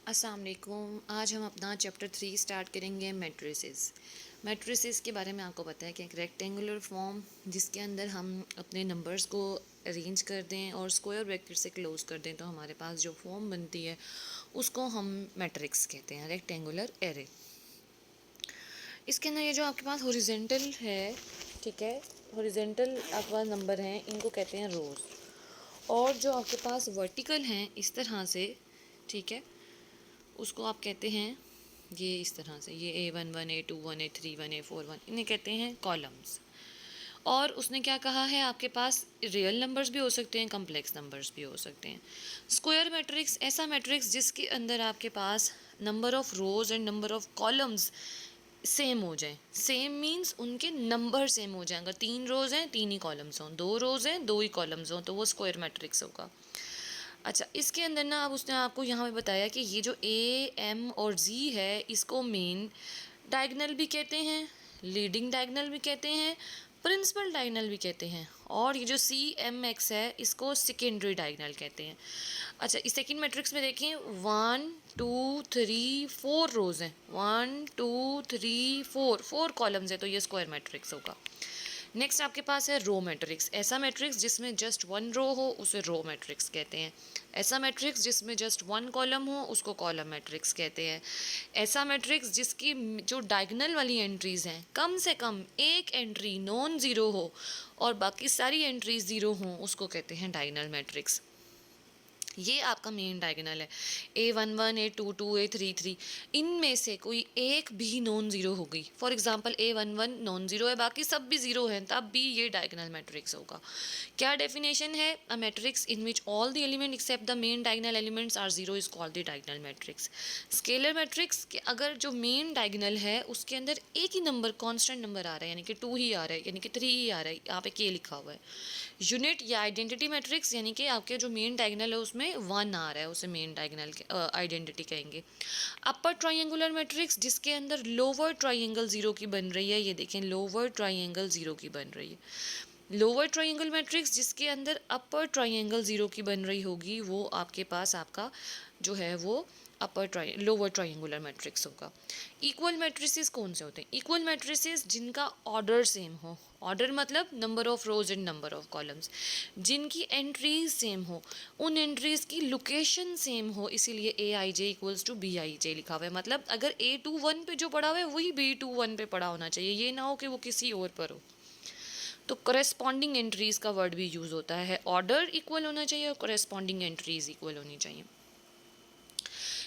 अस्सलाम वालेकुम। आज हम अपना चैप्टर 3 स्टार्ट करेंगे मैट्रिसेस। मैट्रिसेस के बारे में आपको पता है कि एक रेक्टेंगुलर फॉर्म जिसके अंदर हम अपने नंबर्स को अरेंज कर दें और स्क्वायर ब्रैकेट से क्लोज कर दें तो हमारे पास जो फॉर्म बनती है उसको हम मैट्रिक्स कहते हैं, रेक्टेंगुलर एरे। इसके अंदर ये जो आपके पास हॉरिजॉन्टल है, ठीक है, हॉरिजॉन्टल आपके पास नंबर हैं, इनको कहते हैं रोज़। और जो आपके पास वर्टिकल हैं इस तरह से, ठीक है, उसको आप कहते हैं ये इस तरह से, ये A11 A21 A31 A41, इन्हें कहते हैं कॉलम्स। और उसने क्या कहा है, आपके पास रियल नंबर्स भी हो सकते हैं, कम्प्लेक्स नंबर्स भी हो सकते हैं। स्क्वायर मैट्रिक्स ऐसा मैट्रिक्स जिसके अंदर आपके पास number of rows and number of columns same हो जाए। सेम मीन्स उनके नंबर सेम हो जाए। अगर 3 रोज़ हैं 3 ही कॉलम्स हों, 2 रोज़ हैं 2 ही कॉलम्स हों, तो वो स्क्वायर मैट्रिक्स होगा। अच्छा, इसके अंदर ना अब उसने आपको यहाँ पे बताया कि ये जो ए एम और जी है इसको मेन डायगनल भी कहते हैं, लीडिंग डायगनल भी कहते हैं, प्रिंसिपल डायगनल भी कहते हैं, और ये जो सी एम एक्स है इसको सेकेंडरी डायगनल कहते हैं। अच्छा, इस सेकेंड मैट्रिक्स में देखें 1 2 3 4 रोज़ हैं, 1 2 3 4 कॉलम्स है, तो ये स्क्वायर मैट्रिक्स होगा। नेक्स्ट आपके पास है रो मैट्रिक्स। ऐसा मैट्रिक्स जिसमें जस्ट 1 रो हो उसे रो मैट्रिक्स कहते हैं। ऐसा मैट्रिक्स जिसमें जस्ट 1 कॉलम हो उसको कॉलम मैट्रिक्स कहते हैं। ऐसा मैट्रिक्स जिसकी जो डायगनल वाली एंट्रीज़ हैं कम से कम एक एंट्री नॉन ज़ीरो हो और बाकी सारी एंट्रीज ज़ीरो हों उसको कहते हैं डायगनल मैट्रिक्स। ये आपका मेन डायगनल है। A11 A22 A33, इनमें से कोई एक भी नॉन ज़ीरो होगी। For example A11 non zero है, बाकी सब भी ज़ीरो हैं, तब भी ये डायगनल मैट्रिक्स होगा। क्या डेफिनेशन है? A matrix in which all the element except the main diagonal elements are zero is called the diagonal matrix. Scalar matrix के अगर जो मेन डायगनल है उसके अंदर एक ही नंबर कांस्टेंट नंबर आ रहा है, यानी कि 2 ही आ रहा है, यानी कि 3 ही आ रहा है, यहाँ पे K लिखा हुआ है। यूनिट या आइडेंटिटी मैट्रिक्स यानी कि आपके जो मेन डायगनल है उसमें 1 आ रहा है, उसे मेन डायगनल आइडेंटिटी कहेंगे। अपर ट्राइंगुलर मैट्रिक्स जिसके अंदर लोअर ट्राइंगल ज़ीरो की बन रही है, ये देखें लोअर ट्राइंगल ज़ीरो की बन रही है। लोअर ट्राइंगल मैट्रिक्स जिसके अंदर अपर ट्राइंगल ज़ीरो की बन रही होगी वो आपके पास आपका जो है वो लोअर ट्राइंगुलर मैट्रिक्स होगा। इक्वल मैट्रिसेस कौन से होते हैं? इक्वल मैट्रिसेस जिनका ऑर्डर सेम हो। ऑर्डर मतलब number of rose and number of columns, जिनकी एंट्रीज सेम हो, उन एंट्रीज की लोकेशन सेम हो, इसीलिए AIJ इक्वल्स टू BIJ लिखा हुआ है। मतलब अगर A21 पे जो पड़ा हुआ है वही B21 पे पड़ा होना चाहिए, ये ना हो कि वो किसी और पर हो। तो करेस्पॉन्डिंग एंट्रीज का वर्ड भी यूज़ होता है। ऑर्डर इक्वल होना चाहिए और करेस्पॉन्डिंग एंट्रीज इक्वल होनी चाहिए।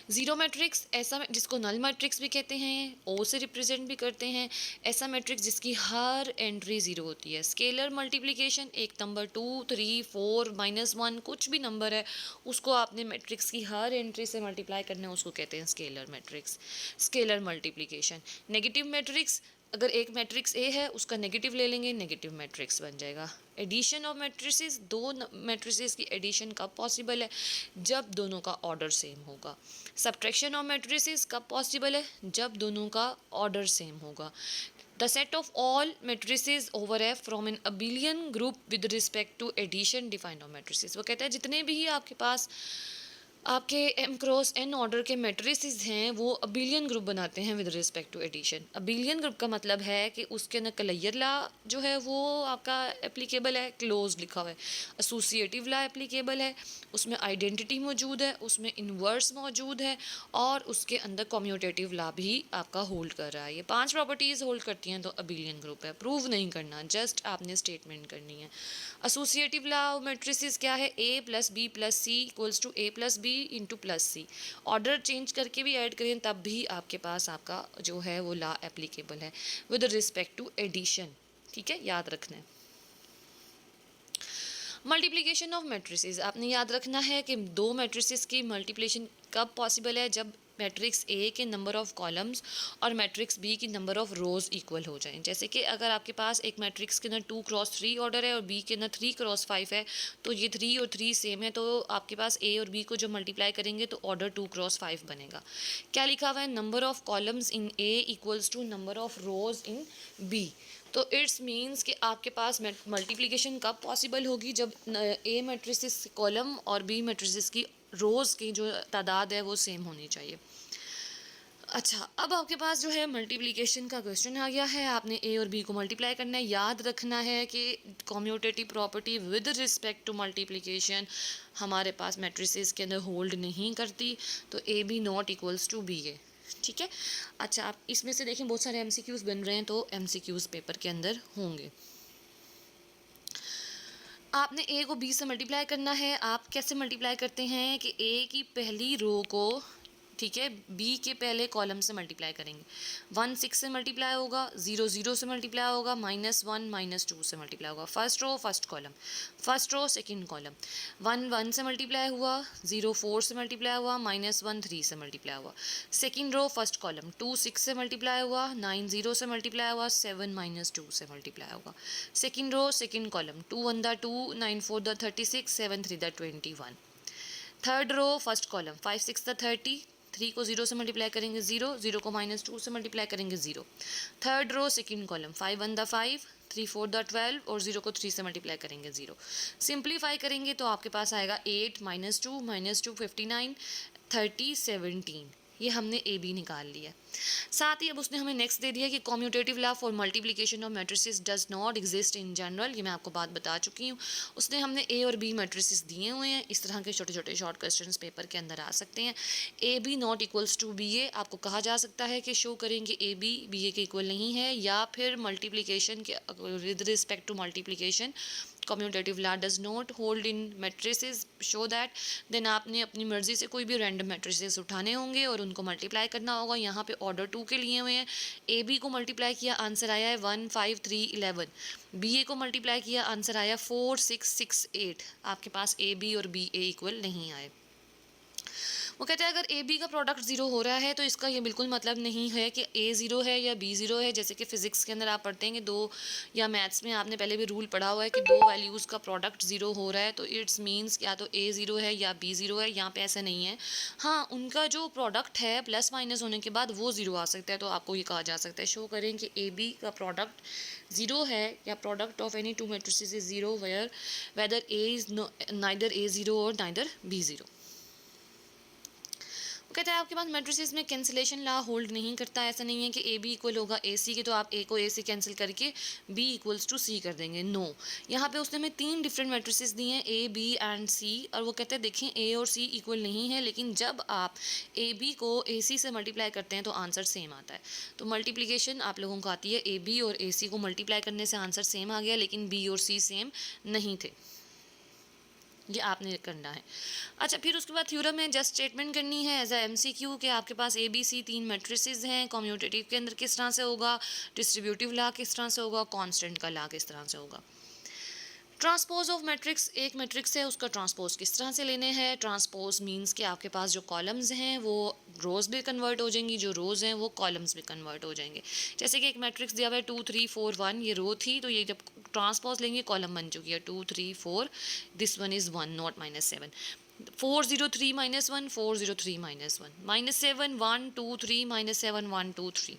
ज़ीरो मैट्रिक्स ऐसा जिसको नल मैट्रिक्स भी कहते हैं, ओ से रिप्रेजेंट भी करते हैं, ऐसा मैट्रिक्स जिसकी हर एंट्री ज़ीरो होती है। स्केलर मल्टीप्लिकेशन, एक नंबर 2 3 4 -1 कुछ भी नंबर है उसको आपने मैट्रिक्स की हर एंट्री से मल्टीप्लाई करना है, उसको कहते हैं scalar matrix, scalar multiplication. Negative matrix, अगर एक मैट्रिक्स ए है उसका नेगेटिव ले लेंगे, नेगेटिव मैट्रिक्स बन जाएगा। एडिशन ऑफ मैट्रिसेस, दो मैट्रिसेस की एडिशन कब पॉसिबल है? जब दोनों का ऑर्डर सेम होगा। सब्ट्रैक्शन ऑफ मैट्रिसेस कब पॉसिबल है? जब दोनों का ऑर्डर सेम होगा। The set of all matrices over F from an abelian group with respect to addition defined of matrices. वो कहता है जितने भी आपके पास आपके M×N ऑर्डर के मैट्रिसेस हैं वो अबिलियन ग्रुप बनाते हैं with respect to addition. Abelian group का मतलब है कि उसके अंदर कलैयर ला जो है वो आपका एप्लीकेबल है, क्लोज लिखा हुआ है। एसोसिएटिव ला एप्लीकेबल है, उसमें आइडेंटिटी मौजूद है, उसमें इन्वर्स मौजूद है, और उसके अंदर कम्यूटेटिव ला भी आपका होल्ड कर रहा है। ये 5 प्रॉपर्टीज़ होल्ड करती हैं तो अबिलियन ग्रुप है। प्रूव नहीं करना, जस्ट आपने स्टेटमेंट करनी है। एसोसिएटिव ला मैट्रिसेस क्या है? A+B+C equals to A+B into +C। Order change करके भी ऐड करें तब भी आपके पास आपका जो है वो ला एप्लीकेबल है विद रिस्पेक्ट टू एडिशन। ठीक है, याद रखना है। मल्टीप्लिकेशन ऑफ मैट्रिसेस, आपने याद रखना है कि दो मैट्रिसेस की मल्टीप्लिकेशन कब पॉसिबल है? जब मैट्रिक्स ए के नंबर ऑफ कॉलम्स और मैट्रिक्स बी की नंबर ऑफ रोज़ इक्वल हो जाएं। जैसे कि अगर आपके पास एक मैट्रिक्स के अंदर 2×3 ऑर्डर है और बी के अंदर 3×5 है, तो ये 3 और 3 सेम है, तो आपके पास ए और बी को जब मल्टीप्लाई करेंगे तो ऑर्डर 2×5 बनेगा। क्या लिखा हुआ है? Number of columns in A equals to number of rows in B. तो इट्स मीन्स कि आपके पास मल्टीप्लिकेशन कब पॉसिबल होगी? जब ए मैट्रिसेस कॉलम और बी मैट्रिसेस की रोज़ की जो तादाद है वो सेम होनी चाहिए। अच्छा, अब आपके पास जो है मल्टीप्लिकेशन का क्वेश्चन आ गया है, आपने ए और बी को मल्टीप्लाई करना है। याद रखना है कि commutative property with respect to multiplication हमारे पास मैट्रिसेस के अंदर होल्ड नहीं करती, तो A B not equals to B A. ठीक है। अच्छा, आप इसमें से देखें बहुत सारे एमसीक्यूज बन रहे हैं, तो एमसीक्यूज पेपर के अंदर होंगे। आपने ए को बी से मल्टीप्लाई करना है। आप कैसे मल्टीप्लाई करते हैं कि ए की पहली रो को, ठीक है, बी के पहले कॉलम से मल्टीप्लाई करेंगे। 1 6 से मल्टीप्लाई होगा, 0 0 से मल्टीप्लाई होगा, -1 -2 से मल्टीप्लाई होगा। First row first column, first row second column. 1 1 से मल्टीप्लाई हुआ, 0 4 से मल्टीप्लाई हुआ, -1 3 से मल्टीप्लाई हुआ। सेकंड रो फर्स्ट कॉलम, 2 6 से मल्टीप्लाई हुआ, 9 0 से मल्टीप्लाई हुआ, 7 -2 से मल्टीप्लाई होगा। सेकंड रो सेकंड कॉलम, 2 1 द 2, 9 4 द 36, 7 3 द 21। थर्ड रो फर्स्ट कॉलम, 5 6 द 30, 3 को 0 से मल्टीप्लाई करेंगे 0, 0 को -2 से मल्टीप्लाई करेंगे 0। थर्ड रो सेकंड कॉलम, 5 1 द 5, 3 4 द 12 और 0 को 3 से मल्टीप्लाई करेंगे 0। सिंप्लीफाई करेंगे तो आपके पास आएगा 8 -2 -2 59 30 17। ये हमने ए बी निकाल लिया। साथ ही अब उसने हमें नेक्स्ट दे दिया कि commutative law for multiplication of matrices does not exist in general. ये मैं आपको बात बता चुकी हूँ। उसने हमने ए और बी मैट्रिसेस दिए हुए हैं। इस तरह के छोटे छोटे शॉर्ट क्वेश्चंस पेपर के अंदर आ सकते हैं। A B not equals to B A आपको कहा जा सकता है कि शो करेंगे ए बी ए के इक्वल नहीं है, या फिर मल्टीप्लिकेशन के with respect to multiplication commutative law does not hold in matrices, show that. Then आपने अपनी मर्जी से कोई भी रैंडम मैट्रिसेस उठाने होंगे और उनको मल्टीप्लाई करना होगा। यहाँ पे ऑर्डर 2 के लिए हुए हैं। ए बी को मल्टीप्लाई किया, आंसर आया है 1 5 3 11। बी ए को मल्टीप्लाई किया, आंसर आया 4 6 6 8। आपके पास ए बी और बी ए इक्वल नहीं आए। वो कहते हैं अगर ए बी का प्रोडक्ट जीरो हो रहा है तो इसका ये बिल्कुल मतलब नहीं है कि ए ज़ीरो है या बी ज़ीरो है। जैसे कि फिजिक्स के अंदर आप पढ़ते हैं कि दो, या मैथ्स में आपने पहले भी रूल पढ़ा हुआ है कि दो वैल्यूज़ का प्रोडक्ट ज़ीरो हो रहा है तो इट्स मीन्स या तो ए ज़ीरो है या बी ज़ीरो है। यहाँ पे ऐसा नहीं है। हाँ, उनका जो प्रोडक्ट है प्लस माइनस होने के बाद वो ज़ीरो आ सकता है, तो आपको ये कहा जा सकता है शो करें कि ए बी का प्रोडक्ट ज़ीरो है या product of any two matrices is zero where whether A is neither A zero और नाइदर बी ज़ीरो। कहता है आपके पास मैट्रिसेस में कैंसिलेशन लॉ होल्ड नहीं करता। ऐसा नहीं है कि ए बी इक्वल होगा ए सी के तो आप ए को ए से कैंसिल करके बी इक्वल्स टू सी कर देंगे। नो, यहाँ पे उसने हमें 3 डिफरेंट मैट्रिसेस दिए हैं, ए बी एंड सी, और वो कहते हैं देखें ए और सी इक्वल नहीं है, लेकिन जब आप ए बी को ए सी से मल्टीप्लाई करते हैं तो आंसर सेम आता है। तो मल्टीप्लीकेशन आप लोगों को आती है, ए बी और ए सी को मल्टीप्लाई करने से आंसर सेम आ गया, लेकिन बी और सी सेम नहीं थे। ये आपने करना है। अच्छा, फिर उसके बाद थ्योरम में जस्ट स्टेटमेंट करनी है एज अ एमसीक्यू कि आपके पास ए बी सी 3 मैट्रिसेस हैं। कम्यूटेटिव के अंदर किस तरह से होगा, डिस्ट्रीब्यूटिव लॉ किस तरह से होगा, कांस्टेंट का लॉ किस तरह से होगा। ट्रांसपोज ऑफ मैट्रिक्स, एक मैट्रिक्स है उसका ट्रांसपोज किस तरह से लेने हैं। ट्रांसपोज मींस कि आपके पास जो कॉलम्स हैं वो रोज़ भी कन्वर्ट हो जाएंगी, जो रोज़ हैं वो कॉलम्स भी कन्वर्ट हो जाएंगे। जैसे कि एक मैट्रिक्स दिया हुआ है 2 3 4 1, ये रो थी, तो ये जब ट्रांसपोज लेंगे कॉलम बन चुकी है 2 3 4, दिस वन इज़ 1 नॉट -7। 4 0 3 -1, 4 0 3 -1, -7 1 2 3 -7 1 2 3।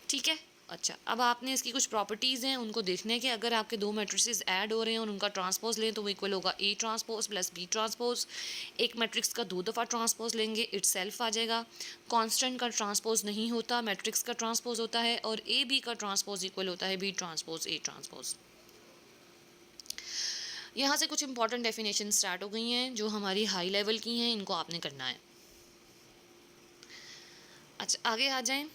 ठीक है। अच्छा, अब आपने इसकी कुछ प्रॉपर्टीज़ हैं उनको देखने हैं कि अगर आपके दो मैट्रिसेस ऐड हो रहे हैं और उनका ट्रांसपोज लें तो वो इक्वल होगा A transpose plus B transpose. एक मैट्रिक्स का 2 दफ़ा ट्रांसपोज लेंगे इटसेल्फ आ जाएगा। कांस्टेंट का ट्रांसपोज नहीं होता, मैट्रिक्स का ट्रांसपोज होता है, और ए बी का ट्रांसपोज इक्वल होता है बी ट्रांसपोज ए ट्रांसपोज। यहाँ से कुछ इंपॉर्टेंट डेफिनेशन स्टार्ट हो गई हैं जो हमारी हाई लेवल की हैं, इनको आपने करना है। अच्छा, आगे आ जाएं।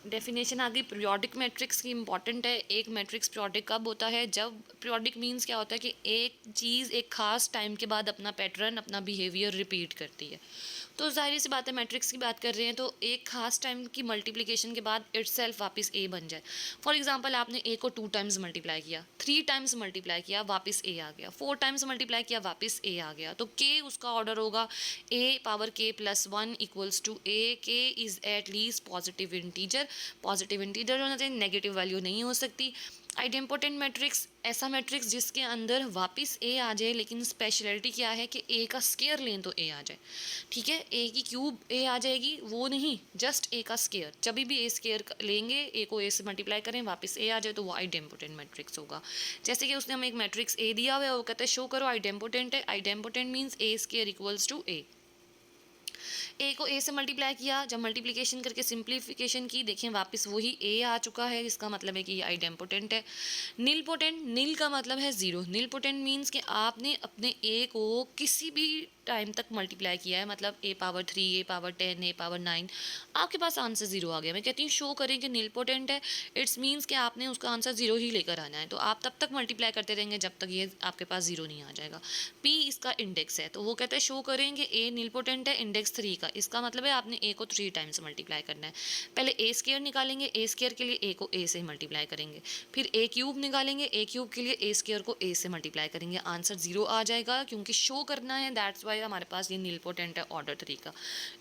डेफिनेशन आ गई पीरियोडिक मैट्रिक्स की, इंपॉर्टेंट है। एक मैट्रिक्स पीरियोडिक कब होता है, जब पीरियोडिक मींस क्या होता है कि एक चीज़ एक खास टाइम के बाद अपना पैटर्न, अपना बिहेवियर रिपीट करती है। तो जाहिर सी बात है मैट्रिक्स की बात कर रहे हैं तो एक खास टाइम की मल्टीप्लिकेशन के बाद इटसेल्फ वापस ए बन जाए। फॉर एग्जांपल आपने ए को 2 टाइम्स मल्टीप्लाई किया, 3 टाइम्स मल्टीप्लाई किया, वापस ए आ गया, 4 टाइम्स मल्टीप्लाई किया, वापस ए आ गया, तो के उसका ऑर्डर होगा ए पावर के प्लस 1 इक्वल्स टू ए। के is at least positive integer, positive integer होना चाहिए, नेगेटिव वैल्यू नहीं हो सकती। आइडेम्पोटेंट मैट्रिक्स ऐसा मैट्रिक्स जिसके अंदर वापस ए आ जाए, लेकिन स्पेशलिटी क्या है कि ए का स्केयर लें तो ए आ जाए, ठीक है। ए की क्यूब ए आ जाएगी वो नहीं, जस्ट ए का स्केयर, जब भी ए स्केयर लेंगे, ए को ए से मल्टीप्लाई करें, वापस ए आ जाए तो वो आइडेम्पोटेंट मैट्रिक्स होगा। जैसे कि उसने हमें एक मैट्रिक्स ए दिया हुआ है, वो कहते हैं शो करो आइडेम्पोटेंट है। Idempotent means A square equals to A. A को ए से मल्टीप्लाई किया, जब मल्टीप्लिकेशन करके सिंप्लीफिकेशन की, देखें वापस वही ए आ चुका है, इसका मतलब है कि ये आइडेम्पोटेंट है। नील पोटेंट, नील का मतलब है ज़ीरो। नील पोटेंट मीन्स कि आपने अपने ए को किसी भी टाइम तक मल्टीप्लाई किया है, मतलब ए पावर 3, ए पावर 10, ए पावर 9, आपके पास आंसर ज़ीरो आ गया। मैं कहती हूँ शो करें कि नील पोटेंट है, इट्स मीन्स कि आपने उसका आंसर ज़ीरो ही लेकर आना है। तो आप तब तक मल्टीप्लाई करते रहेंगे जब तक ये आपके पास ज़ीरो नहीं आ जाएगा। पी इसका इंडेक्स है, तो वो कहते हैं शो करें कि ए नील पोटेंट है इंडेक्स 3 का। इसका मतलब है आपने ए को 3 टाइम्स मल्टीप्लाई करना है। पहले ए स्केयर निकालेंगे, ए स्केयर के लिए ए को ए से ही मल्टीप्लाई करेंगे, फिर ए क्यूब निकालेंगे, ए क्यूब के लिए ए स्केयर को ए से मल्टीप्लाई करेंगे, आंसर ज़ीरो आ जाएगा क्योंकि शो करना है, दैट्स वाई हमारे पास ये नील पोटेंट है ऑर्डर 3 का।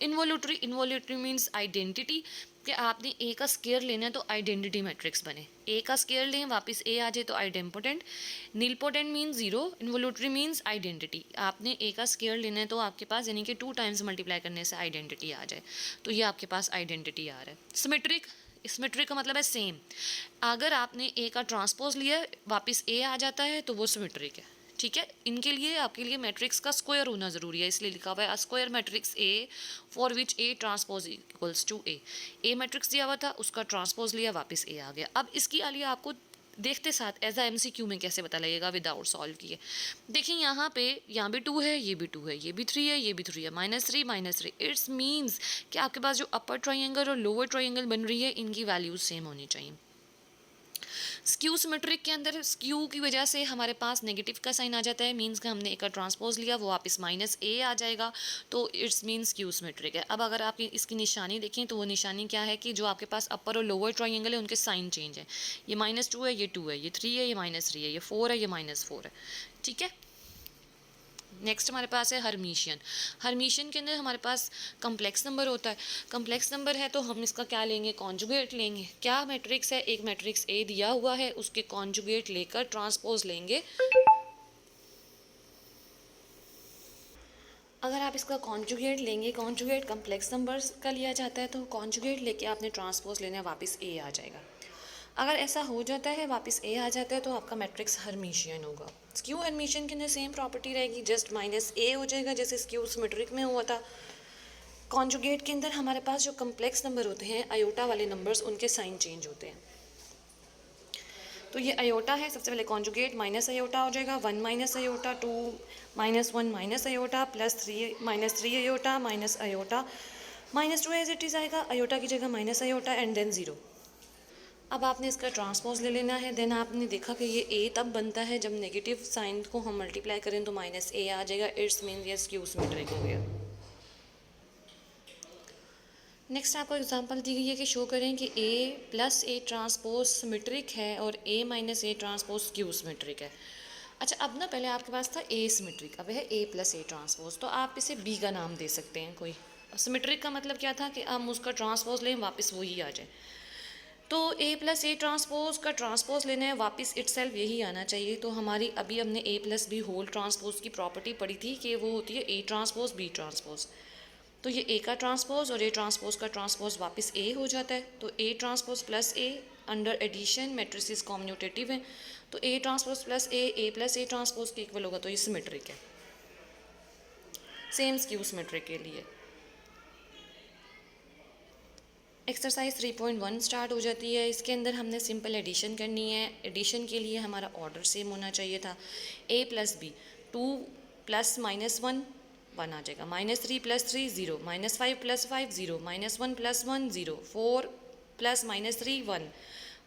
इन्वोल्यूटरी, इन्वोल्यूटरी मीन्स आइडेंटिटी, कि आपने ए का स्केयर लेना है तो आइडेंटिटी मैट्रिक्स बने। ए का स्केयर लें, वापस ए आ जाए तो idempotent. Nilpotent means zero, involutory means identity. आपने ए का स्केयर लेना है तो आपके पास यानी कि 2 टाइम्स मल्टीप्लाई करने से आइडेंटिटी आ जाए, तो ये आपके पास आइडेंटिटी आ रहा है। सिमेट्रिक, सिमेट्रिक का मतलब है सेम। अगर आपने ए का ट्रांसपोज लिया, वापस ए आ जाता है तो वो सिमेट्रिक है, ठीक है। इनके लिए आपके लिए मैट्रिक्स का स्क्वायर होना ज़रूरी है, इसलिए लिखा हुआ है square matrix A for which A transpose equals to A. A matrix दिया हुआ था, उसका ट्रांसपोज लिया, वापस ए आ गया। अब इसकी आलिए आपको देखते साथ एज अ MCQ में कैसे पता लगेगा विदाउट सॉल्व किए। देखिए यहाँ पे, यहाँ भी 2 है, ये भी 2 है, ये भी 3 है, ये भी 3 है, -3 -3। इट्स मीन्स कि आपके पास जो अपर ट्राइंगल और लोअर ट्राइंगल बन रही है, इनकी वैल्यूज सेम होनी चाहिए। स्क्यू सिमेट्रिक के अंदर स्क्यू की वजह से हमारे पास नेगेटिव का साइन आ जाता है, मीन्स कि हमने एक का ट्रांसपोज लिया, वो वापस -a आ जाएगा, तो इट्स मीन्स स्क्यू सिमेट्रिक है। अब अगर आप इसकी निशानी देखें तो वो निशानी क्या है कि जो आपके पास अपर और लोअर ट्राइंगल है उनके साइन चेंज है। ये -2 है, ये 2 है, ये 3 है, ये -3 है, ये 4 है, ये -4 है, ठीक है। नेक्स्ट हमारे पास है हर्मिशियन। हर्मिशियन के अंदर हमारे पास कम्प्लेक्स नंबर होता है। कम्प्लेक्स नंबर है तो हम इसका क्या लेंगे, कॉन्जुगेट लेंगे। क्या मैट्रिक्स है, एक मैट्रिक्स ए दिया हुआ है, उसके कॉन्जुगेट लेकर ट्रांसपोज लेंगे। अगर आप इसका कॉन्जुगेट लेंगे, कॉन्जुगेट कम्प्लेक्स नंबर्स का लिया जाता है, तो कॉन्जुगेट लेके आपने ट्रांसपोज लेना है, वापस ए आ जाएगा। अगर ऐसा हो जाता है, वापस ए आ जाता है, तो आपका मैट्रिक्स हर्मिशियन होगा। स्क्यू हर्मिशियन के अंदर सेम प्रॉपर्टी रहेगी, जस्ट -a हो जाएगा जैसे स्क्यू सिमेट्रिक में हुआ था। कॉन्जुगेट के अंदर हमारे पास जो कम्प्लेक्स नंबर होते हैं, अयोटा वाले नंबर्स, उनके साइन चेंज होते हैं। तो ये अयोटा है, सबसे पहले कॉन्जुगेट माइनस अयोटा हो जाएगा, 1 minus iota, 2 -1 minus iota, +3 -3 iota minus iota, -2 as it is आएगा, अयोटा की जगह माइनस अयोटा एंड देन 0। अब आपने इसका ट्रांसपोज ले लेना है। देन आपने देखा कि ये ए तब बनता है जब नेगेटिव साइन को हम मल्टीप्लाई करें तो -a आ जाएगा, इट्स मीन ये स्क्यू सिमेट्रिक हो गया। नेक्स्ट आपको एग्जांपल दी गई है कि शो करें कि a + a ट्रांसपोज सिमेट्रिक है और a - a transpose skew symmetric है। अच्छा, अब ना पहले आपके पास था a सिमेट्रिक, अब है a + a ट्रांसपोज, तो आप इसे b का नाम दे सकते हैं कोई। सिमेट्रिक का मतलब क्या था कि हम उसका ट्रांसपोज लें, वापस वही आ जाए। तो a + a ट्रांसपोज का ट्रांसपोज लेना है, वापस इटसेल्फ यही आना चाहिए। तो हमारी अभी हमने a + b होल ट्रांसपोज की प्रॉपर्टी पढ़ी थी कि वो होती है a ट्रांसपोज b ट्रांसपोज। तो ये a का ट्रांसपोज और a ट्रांसपोज का ट्रांसपोज वापस a हो जाता है। तो a transpose + a under addition, matrices commutative हैं, तो a transpose + a + a transpose के इक्वल होगा, तो ये सिमेट्रिक है। सेम स्क्यू सिमेट्रिक के लिए एक्सरसाइज 3.1 स्टार्ट हो जाती है। इसके अंदर हमने सिंपल एडिशन करनी है। एडिशन के लिए हमारा ऑर्डर सेम होना चाहिए था। a + b, 2 + -1 1 आ जाएगा, -3 + 3 0, -5 + 5 0, -1 + 1 0, 4 + -3 1,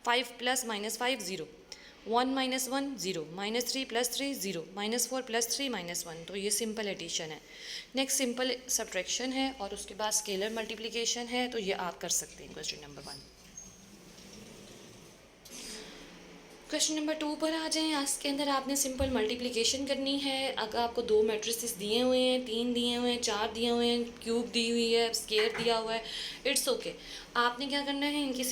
5 + -5 0, 1 - 1 0, -3 + 3 0, -4 + 3 -1। तो ये सिंपल एडिशन है। नेक्स्ट सिंपल सब्ट्रैक्शन है और उसके बाद स्केलर मल्टीप्लिकेशन है, तो ये आप कर सकते हैं। Question number 1। क्वेश्चन नंबर 2 पर आ जाएं। इसके अंदर आपने सिंपल मल्टीप्लिकेशन करनी है। अगर आपको 2 मैट्रिसेस दिए हुए हैं, 3 दिए हुए हैं, 4 दिए हुए हैं, क्यूब दी हुई है, स्केयर दिया हुआ है, इट्स ओके। आपने क्या करना है, इनकी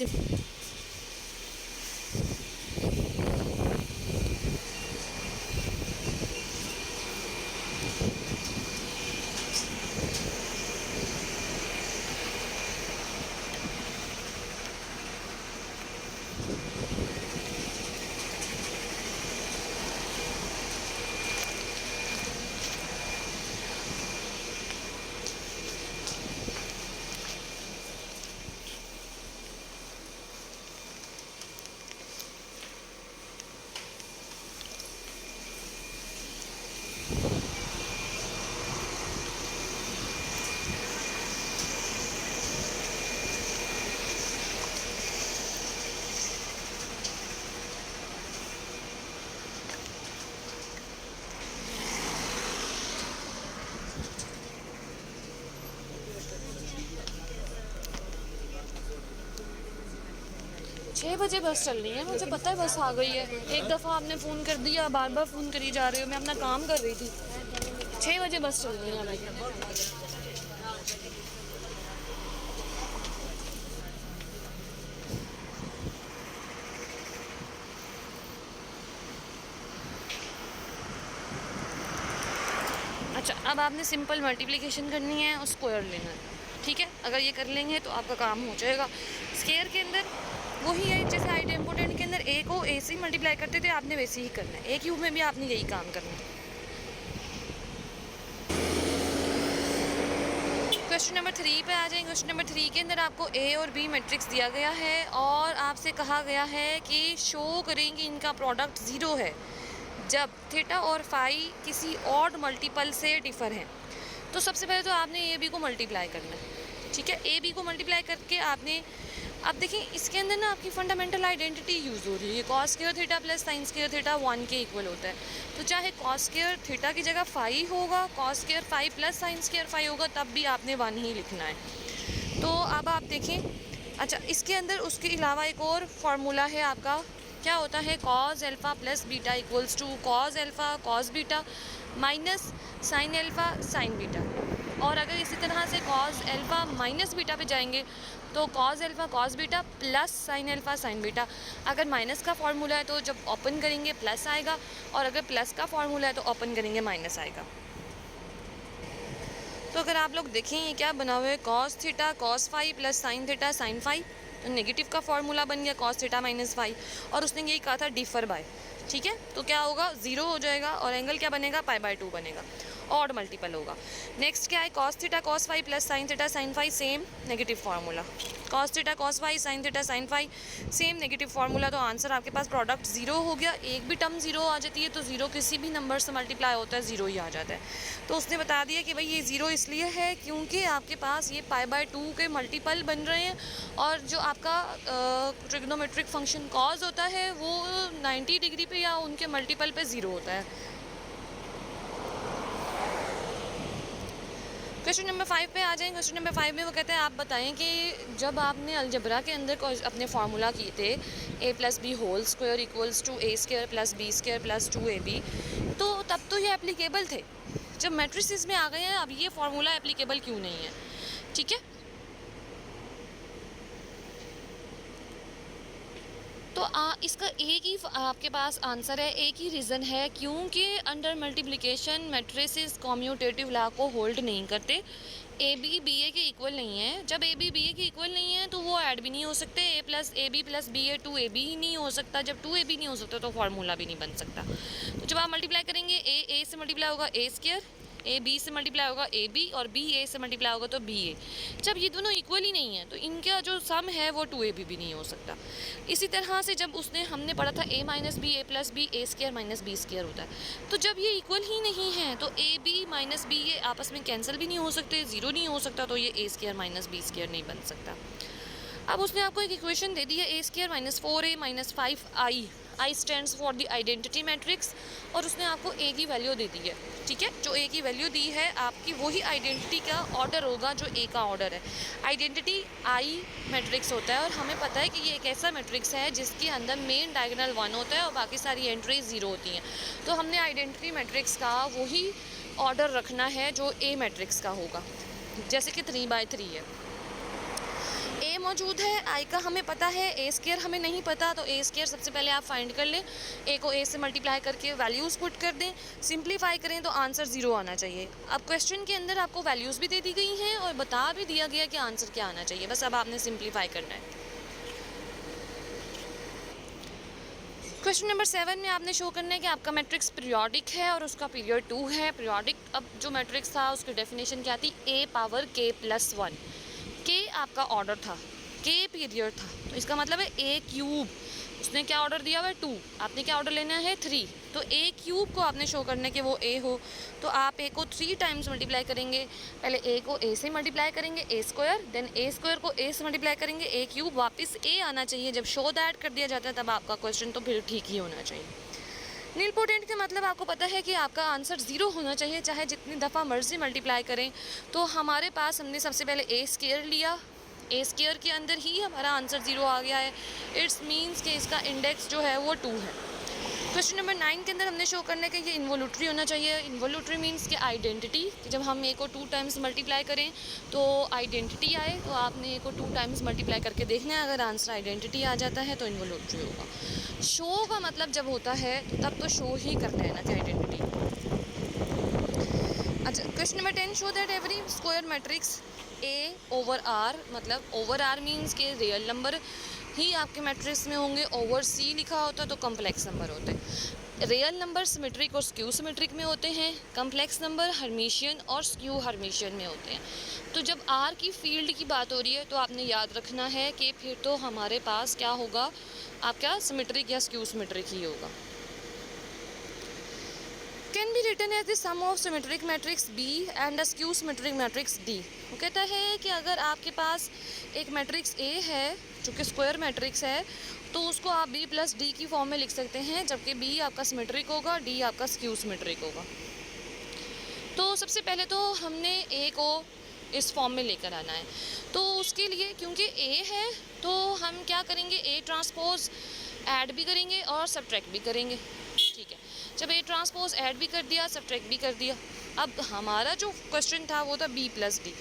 6 बजे बस चल रही है, मुझे पता है बस आ गई है। एक दफ़ा आपने फ़ोन कर दिया, बार बार फ़ोन करी जा रहे हो, मैं अपना काम कर रही थी। 6 बजे बस चल रही है भाई। अच्छा, अब आपने सिंपल मल्टीप्लिकेशन करनी है और स्क्वायर लेना है, ठीक है। अगर ये कर लेंगे तो आपका काम हो जाएगा। स्क्वायर के अंदर वही है जैसे आइडेम्पोटेंट के अंदर ए को ए से मल्टीप्लाई करते थे, आपने वैसे ही करना है। ए क्यूब में भी आपने यही काम करना है। क्वेश्चन नंबर 3 पे आ जाएंगे। क्वेश्चन नंबर 3 के अंदर आपको ए और बी मैट्रिक्स दिया गया है और आपसे कहा गया है कि शो करें कि इनका प्रोडक्ट ज़ीरो है जब थीटा और फाई किसी ऑड मल्टीपल से डिफ़र हैं। तो सबसे पहले तो आपने ए बी को मल्टीप्लाई करना है, ठीक है। ए बी को मल्टीप्लाई करके आपने, अब देखिए इसके अंदर ना आपकी फंडामेंटल आइडेंटिटी यूज़ हो रही है। Cos square theta plus sine square theta 1 के इक्वल होता है। तो चाहे कॉस स्क्वायर थीटा की जगह फाई होगा, cos square phi plus sine square phi होगा, तब भी आपने 1 ही लिखना है। तो अब आप देखें, अच्छा इसके अंदर उसके अलावा एक और फार्मूला है आपका, क्या होता है, cos alpha plus beta equals to cos alpha cos beta minus sine alpha sine beta. और अगर इसी तरह से कॉस एल्फ़ा माइनस बीटा पे जाएंगे तो cos alpha cos beta plus sign alpha sine beta. अगर माइनस का फार्मूला है तो जब ओपन करेंगे प्लस आएगा, और अगर प्लस का फार्मूला है तो ओपन करेंगे माइनस आएगा। तो अगर आप लोग देखें ये क्या बना हुआ है, cos theta cos phi plus sine theta sine phi, तो नेगेटिव का फार्मूला बन गया कॉस थीटा माइनस फाई, और उसने यही कहा था डिफर बाय, ठीक है। तो क्या होगा, 0 हो जाएगा और एंगल क्या बनेगा, पाई/2 बनेगा, ऑड मल्टीपल होगा। नेक्स्ट क्या है, cos theta cos phi plus sine theta sine phi, same negative formula. Cos theta cos phi sine theta sine phi, same negative formula. तो आंसर आपके पास प्रोडक्ट 0 हो गया। एक भी टर्म 0 आ जाती है तो 0 किसी भी नंबर से मल्टीप्लाई होता है 0 ही आ जाता है। तो उसने बता दिया कि भाई ये 0 इसलिए है क्योंकि आपके पास ये पाई/2 के मल्टीपल बन रहे हैं, और जो आपका ट्रिग्नोमेट्रिक फंक्शन कॉस होता है वो 90 डिग्री पे या उनके मल्टीपल पे 0 होता है। क्वेश्चन नंबर 5 पे आ जाएंगे। क्वेश्चन नंबर 5 में वो कहते हैं आप बताएं कि जब आपने अलजबरा के अंदर अपने फार्मूला किए थे a plus B whole square equals to a square plus B square plus 2ab, तो तब तो ये एप्लीकेबल थे। जब मैट्रिसेस में आ गए हैं अब ये फार्मूला एप्लीकेबल क्यों नहीं है, ठीक है। तो इसका एक ही आपके पास आंसर है, एक ही रीज़न है क्योंकि under multiplication matrices commutative law को होल्ड नहीं करते। ए बी बी ए के इक्वल नहीं है। जब ए बी बी ए के इक्वल नहीं है तो वो ऐड भी नहीं हो सकते। ए प्लस बी ए 2ab ही नहीं हो सकता। जब 2ab नहीं हो सकता तो फार्मूला भी नहीं बन सकता। तो जब आप मल्टीप्लाई करेंगे ए से मल्टीप्लाई होगा ए स्क्वायर, ए बी से मल्टीप्लाई होगा ए बी, और बी ए से मल्टीप्लाई होगा तो बी ए। जब ये दोनों इक्वल ही नहीं है तो इनका जो सम है वो 2ab भी नहीं हो सकता। इसी तरह से जब हमने पढ़ा था a minus B A plus B A square minus B square होता है, तो जब ये इक्वल ही नहीं है तो ए बी माइनस बी ए आपस में कैंसिल भी नहीं हो सकते, 0 नहीं हो सकता, तो ये ए स्क्वायर माइनस बी स्क्वायर नहीं बन सकता। अब उसने आपको एक इक्वेशन दे दी है, A square minus 4a minus 5i, I stands for the identity matrix, और उसने आपको ए की वैल्यू दे दी है, ठीक है। जो ए की वैल्यू दी है आपकी वही आइडेंटिटी का ऑर्डर होगा जो ए का ऑर्डर है। आइडेंटिटी आई मैट्रिक्स होता है और हमें पता है कि ये एक ऐसा मैट्रिक्स है जिसके अंदर मेन डायगोनल 1 होता है और बाकी सारी एंट्रीज 0 होती हैं। तो हमने आइडेंटिटी मैट्रिक्स का वही ऑर्डर रखना है जो ए मैट्रिक्स का होगा, जैसे कि 3/3 है। ए मौजूद है, आई का हमें पता है, ए स्क्वायर हमें नहीं पता, तो ए स्क्वायर सबसे पहले आप फाइंड कर लें। ए को ए से मल्टीप्लाई करके वैल्यूज़ पुट कर दें, सिंप्लीफाई करें तो आंसर 0 आना चाहिए। अब क्वेश्चन के अंदर आपको वैल्यूज़ भी दे दी गई हैं और बता भी दिया गया कि आंसर क्या आना चाहिए, बस अब आपने सिंप्लीफाई करना है। क्वेश्चन नंबर 7 में आपने शो करना है कि आपका मैट्रिक्स पीरियोडिक है और उसका पीरियड 2 है। पीरियोडिक, अब जो मैट्रिक्स था उसकी डेफिनेशन क्या थी, a पावर k प्लस 1। के आपका ऑर्डर था, के पीरियड था, तो इसका मतलब है ए क्यूब। उसने क्या ऑर्डर दिया हुआ है 2, आपने क्या ऑर्डर लेना है 3। तो ए क्यूब को आपने शो करना है कि वो ए हो, तो आप ए को 3 टाइम्स मल्टीप्लाई करेंगे। पहले ए को ए से मल्टीप्लाई करेंगे ए स्क्वायर, देन ए स्क्वायर को ए से मल्टीप्लाई करेंगे ए क्यूब, वापस ए आना चाहिए। जब शो दैट कर दिया जाता है तब आपका क्वेश्चन तो फिर ठीक ही होना चाहिए। नील पोटेंट का मतलब आपको पता है कि आपका आंसर 0 होना चाहिए, चाहे जितनी दफ़ा मर्जी मल्टीप्लाई करें। तो हमारे पास हमने सबसे पहले ए स्क्वायर लिया, ए स्क्वायर के अंदर ही हमारा आंसर 0 आ गया है। इट्स मीन्स कि इसका इंडेक्स जो है वो 2 है। क्वेश्चन नंबर 9 के अंदर हमने शो करना है कि ये इन्वोल्यूटरी होना चाहिए। इन्वोल्यूटरी मीन्स कि आइडेंटिटी, कि जब हम ए को 2 टाइम्स मल्टीप्लाई करें तो आइडेंटिटी आए, तो आपने ए को 2 टाइम्स मल्टीप्लाई करके देखना है, अगर आंसर आइडेंटिटी आ जाता है तो इन्वोल्यूटरी होगा। शो का मतलब जब होता है तो तब तो शो ही करते हैं ना कि आइडेंटिटी। अच्छा, question number 10, show that every square matrix A over R, मतलब ओवर आर मीन्स के रियल नंबर ही आपके मैट्रिक्स में होंगे, ओवर सी लिखा होता तो कम्प्लेक्स नंबर होते हैं। रियल नंबर सिमेट्रिक और स्क्यू सिमेट्रिक में होते हैं, कम्प्लेक्स नंबर हर्मिशियन और स्क्यू हर्मिशियन में होते हैं। तो जब आर की फील्ड की बात हो रही है तो आपने याद रखना है कि फिर तो हमारे पास क्या होगा, आपका सिमेट्रिक या स्क्यू सिमेट्रिक ही होगा। Can be written as the sum of symmetric matrix B and a skew symmetric matrix D. वो कहता है कि अगर आपके पास एक मैट्रिक्स ए है जो कि स्क्वायर मैट्रिक्स है, तो उसको आप बी प्लस डी की फॉर्म में लिख सकते हैं, जबकि बी आपका सिमेट्रिक होगा, डी आपका स्क्यू सिमेट्रिक होगा। तो सबसे पहले तो हमने ए को इस फॉर्म में लेकर आना है। तो उसके लिए क्योंकि ए है तो हम क्या करेंगे, ए ट्रांसपोज ऐड भी करेंगे और सब्ट्रैक्ट भी करेंगे। ठीक है, जब ए ट्रांसपोज ऐड भी कर दिया, सब्ट्रैक्ट भी कर दिया, अब हमारा जो क्वेश्चन था वो था बी प्लस डी।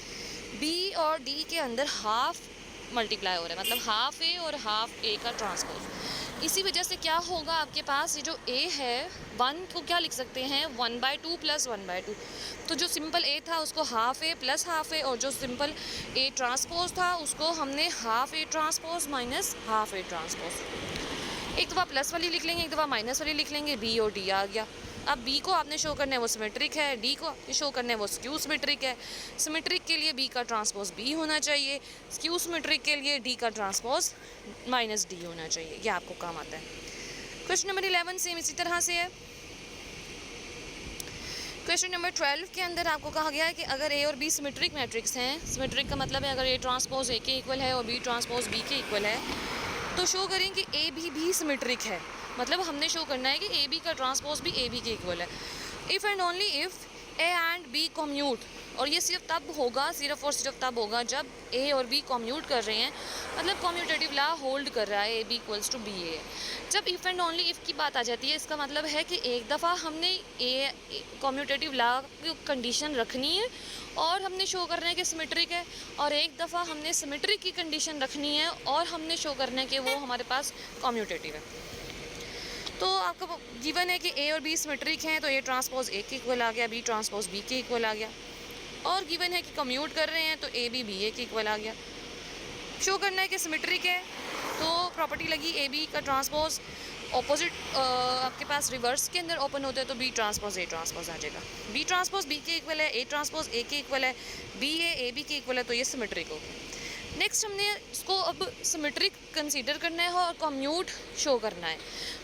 बी और डी के अंदर हाफ मल्टीप्लाई हो रहा है, मतलब हाफ ए और हाफ ए का ट्रांसपोज। इसी वजह से क्या होगा, आपके पास ये जो ए है 1 को क्या लिख सकते हैं 1/2 प्लस 1/2। तो जो सिंपल ए था उसको हाफ ए प्लस हाफ ए, और जो सिंपल ए ट्रांसपोज था उसको हमने half A transpose minus half A transpose. एक दफ़ा प्लस वाली लिख लेंगे, एक दफ़ा माइनस वाली लिख लेंगे, बी और डी आ गया। अब बी को आपने शो करना है वो सिमेट्रिक है, डी को आपने शो करना है वो स्क्यू सिमेट्रिक है। सिमेट्रिक के लिए बी का ट्रांसपोज बी होना चाहिए, स्क्यू सिमेट्रिक के लिए डी का ट्रांसपोज माइनस डी होना चाहिए। ये आपको काम आता है। क्वेश्चन नंबर 11 सेम इसी तरह से है। क्वेश्चन नंबर 12 के अंदर आपको कहा गया है कि अगर ए और बी सिमेट्रिक मैट्रिक्स हैं, सिमेट्रिक का मतलब है अगर ए ट्रांसपोज ए के इक्वल है और बी ट्रांसपोज बी के इक्वल है, तो शो करें कि ए भी सिमेट्रिक है। मतलब हमने शो करना है कि ए बी का ट्रांसपोज भी ए बी के इक्वल है। If and only if A and B commute, और ये सिर्फ तब होगा, सिर्फ और सिर्फ तब होगा जब ए और बी कम्यूट कर रहे हैं, मतलब कम्यूटेटिव लॉ होल्ड कर रहा है, A B equals to B A. जब इफ़ एंड ओनली इफ़ की बात आ जाती है, इसका मतलब है कि एक दफ़ा हमने ए कम्यूटेटिव लॉ की कंडीशन रखनी है और हमने शो करना है कि सिमेट्रिक है, और एक दफ़ा हमने सिमेट्रिक की कंडीशन रखनी है और हमने शो करना है कि वो हमारे पास कम्यूटेटिव है। तो आपको गिवन है कि ए और बी सिमेट्रिक हैं, तो ए ट्रांसपोज ए के इक्वल आ गया, बी ट्रांसपोज बी के इक्वल आ गया, और गिवन है कि कम्यूट कर रहे हैं तो ए बी ए के इक्वल आ गया। शो करना है कि सिमेट्रिक है, तो प्रॉपर्टी लगी ए बी का ट्रांसपोज ऑपोजिट आपके पास रिवर्स के अंदर ओपन होता है, तो बी ट्रांसपोज आ जाएगा। बी ट्रांसपोज बी के इक्वल है, ए ट्रांसपोज ए के इक्वल है, बी ए बी के इक्वल है, तो ये सिमेट्रिक होगा। नेक्स्ट हमने इसको अब सिमेट्रिक कंसीडर करना है और कम्यूट शो करना है।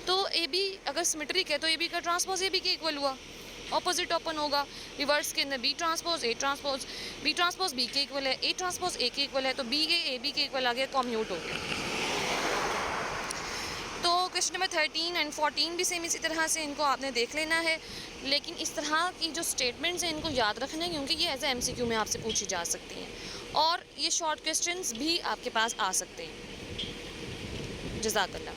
तो ए बी अगर सिमेट्रिक है तो ए बी का ट्रांसपोज ए बी के इक्वल हुआ, ऑपोजिट ओपन होगा, रिवर्स के अंदर B transpose B transpose B के इक्वल है, ए ट्रांसपोज ए के इक्वल है, तो बी ए बी के इक्वल आ गया, कम्यूट हो गया। तो क्वेश्चन नंबर 13 एंड 14 भी सेम इसी तरह से, इनको आपने देख लेना है, लेकिन इस तरह की जो स्टेटमेंट्स हैं इनको याद रखना है, क्योंकि ये एज ए MCQ में आपसे पूछी जा सकती हैं और ये शॉर्ट क्वेश्चंस भी आपके पास आ सकते हैं। जज़ाकल्लाह।